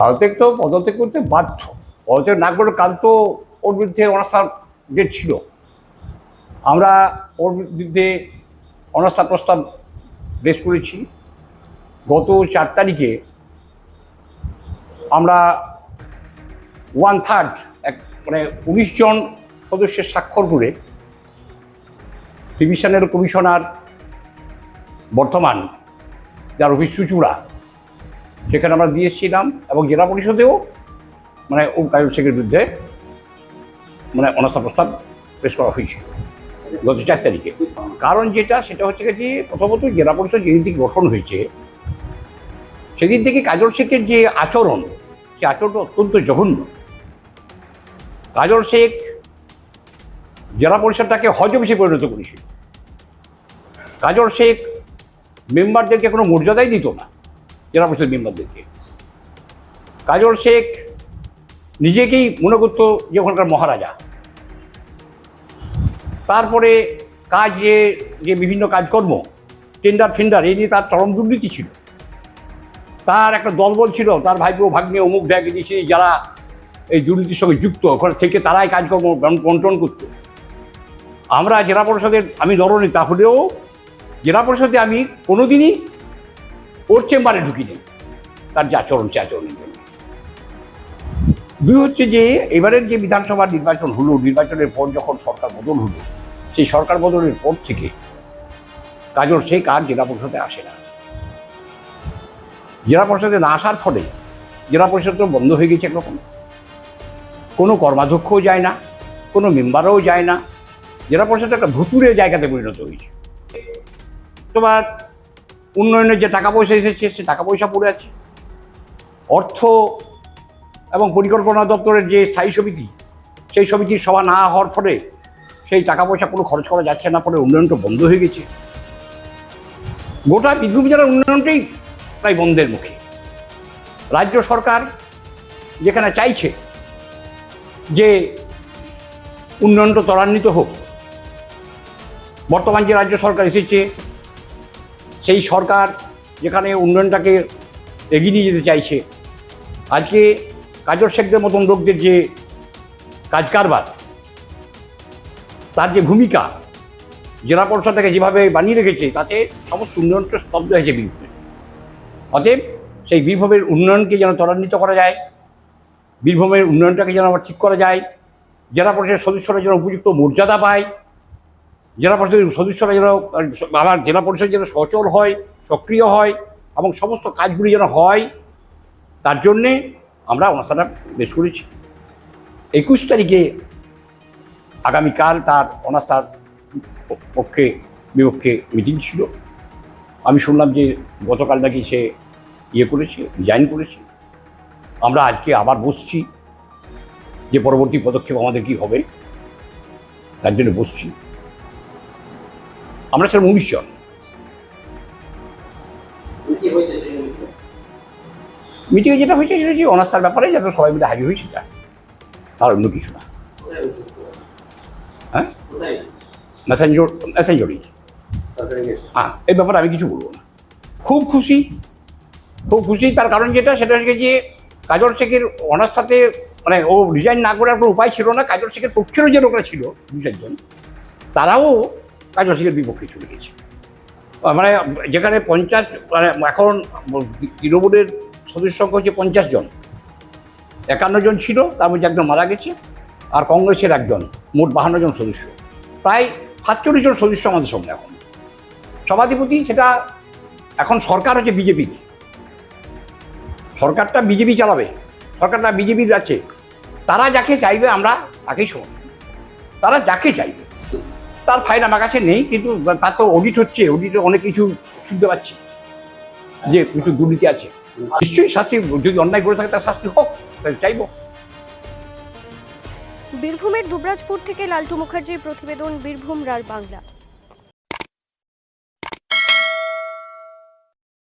পদত্যাগ তো পদত্যাগ করতে বাধ্য। পদত্যাগ না করে কাল তো ওর বিরুদ্ধে অনাস্থার ডেট ছিল। আমরা ওর বিরুদ্ধে অনাস্থা প্রস্তাব পেশ করেছি। গত 4 তারিখে আমরা 1/3 মানে 19 জন সদস্যের স্বাক্ষর করে ডিভিশনের কমিশনার বর্তমান যার অফিস চুঁচুড়া, সেখানে আমরা দিয়ে এসেছিলাম এবং জেলা পরিষদেও মানে কাজল শেখের বিরুদ্ধে মানে অনাস্থা প্রস্তাব পেশ করা হয়েছিল গত 4 তারিখে। কারণ সেটা হচ্ছে যে প্রথমত জেলা পরিষদ যেদিন থেকে গঠন হয়েছে সেদিন থেকে কাজল শেখের যে আচরণ, সে আচরণটা অত্যন্ত জঘন্য। কাজল শেখ জেলা পরিষদটাকে হজবিষে পরিণত করেছিল। কাজল শেখ মেম্বারদেরকে কোনো মর্যাদাই দিত না, জেলা পরিষদ মেম্বারদেরকে। কাজল শেখ নিজেকেই মনে করতো যে ওখানকার মহারাজা। তারপরে যে বিভিন্ন কাজকর্ম, টেন্ডার ফেন্ডার, এই নিয়ে তার চরম দুর্নীতি ছিল। তার একটা দলবল ছিল, তার ভাইপো ভাগ্নে অমুক ব্যাগে দিয়েছে, যারা এই দুর্নীতির সঙ্গে যুক্ত, ওখানে থেকে তারাই কাজকর্ম বন্টন করতো। আমরা জেলা পরিষদের, আমি দলনেতা হলেও জেলা পরিষদে আমি কোনোদিনই ওর চেম্বারে ঢুকিনি তার যে আচরণ, সে আচরণের জন্য। দুই হচ্ছে যে এবারের যে বিধানসভা নির্বাচন হলো, নির্বাচনের পর যখন সরকার বদল হলো, সেই সরকার বদলের পর থেকে কাজল শেখ আর জেলা পরিষদে আসে না। জেলা পরিষদে না আসার ফলে জেলা পরিষদ তো বন্ধ হয়ে গেছে একরকম। কোনো কর্মাধ্যক্ষও যায় না, কোনো মেম্বারও যায় না। জেলা পরিষদ একটা ভুতুড়ে জায়গাতে পরিণত হয়েছে। তোমার উন্নয়নের যে টাকা পয়সা এসেছে, সে টাকা পয়সা পড়ে আছে। অর্থ এবং পরিকল্পনা দপ্তরের যে স্থায়ী সমিতি, সেই সমিতির সভা না হওয়ার ফলে সেই টাকা পয়সা কোনো খরচ করা যাচ্ছে না, ফলে উন্নয়নটা বন্ধ হয়ে গেছে। গোটা বীরভূম জেলার উন্নয়নটাই প্রায় বন্ধের মুখে। রাজ্য সরকার যেখানে চাইছে যে উন্নয়নটা ত্বরান্বিত হোক, বর্তমান যে রাজ্য সরকার এসেছে সেই সরকার যেখানে উন্নয়নটাকে এগিয়ে নিয়ে যেতে চাইছে, আজকে কাজল শেখদের মতন লোকদের যে কাজ কারবার, তার যে ভূমিকা, জেলা পরিষদটাকে যেভাবে বানিয়ে রেখেছে, তাতে সমস্ত উন্নয়নটা স্তব্ধ হয়েছে বীরভূমে। অতএব সেই বীরভূমের উন্নয়নকে যেন ত্বরান্বিত করা যায়, বীরভূমের উন্নয়নটাকে যেন আবার ঠিক করা যায়, জেলা পরিষদের সদস্যরা যেন উপযুক্ত মর্যাদা পায়, জেলা পরিষদের সদস্যরা যেন আবার জেলা পরিষদ যেন সচল হয়, সক্রিয় হয় এবং সমস্ত কাজগুলি যেন হয়, তার জন্যে আমরা অনাস্থাটা পেশ করেছি। 21 তারিখে আগামীকাল তার অনাস্থার পক্ষে বিপক্ষে মিটিং ছিল। আমি শুনলাম যে গতকাল নাকি সে করেছে, রিজাইন করেছে। আমরা আজকে আবার বসছি যে পরবর্তী পদক্ষেপ আমাদের কী হবে, তার জন্য বসছি। আমরা স্যার 19 জন। মিটিংয়ে যেটা হয়েছে সেটা হচ্ছে অনাস্থার ব্যাপারে যাতে সবাই মিলে হাজির হয়েছে, সেটা আর অন্য কিছু না। হ্যাঁ, মেসেঞ্জরি। হ্যাঁ, এই ব্যাপারে আমি কিছু বলবো না। খুব খুশি। তার কারণ সেটা হচ্ছে যে কাজল শেখের অনাস্থাতে মানে ও রিজাইন না করার কোনো উপায় ছিল না। কাজল শেখের পক্ষেরও যে লোকরা ছিল 2-4 জন, তারাও কাজল শেখের বিপক্ষে চলে গেছে। মানে যেখানে 50 মানে এখন তৃণমূলের সদস্য সংখ্যা হচ্ছে 50 জন, 51 জন ছিল, তার মধ্যে একজন মারা গেছে, আর কংগ্রেসের একজন, মোট 52 জন সদস্য, প্রায় 47 জন সদস্য আমাদের সঙ্গে। এখন সভাধিপতি সেটা এখন সরকার হচ্ছে বিজেপির, সরকারটা বিজেপি চালাবে, সরকারটা বিজেপির আছে। তারা যাকে চাইবে আমরা তাকেই শোনাব, তারা যাকে চাইবে। তার ফাইল আমার কাছে নেই, কিন্তু তার তো অডিট হচ্ছে, অডিটে অনেক কিছু শুনতে পাচ্ছি যে প্রচুর দুর্নীতি আছে। নিশ্চয়ই শাস্তি, যদি অন্যায় করে থাকে তার শাস্তি হোক, তাই চাইব। বীরভূমের দুবরাজপুর থেকে লালটু মুখার্জির প্রতিবেদন, বীরভূম রার বাংলা।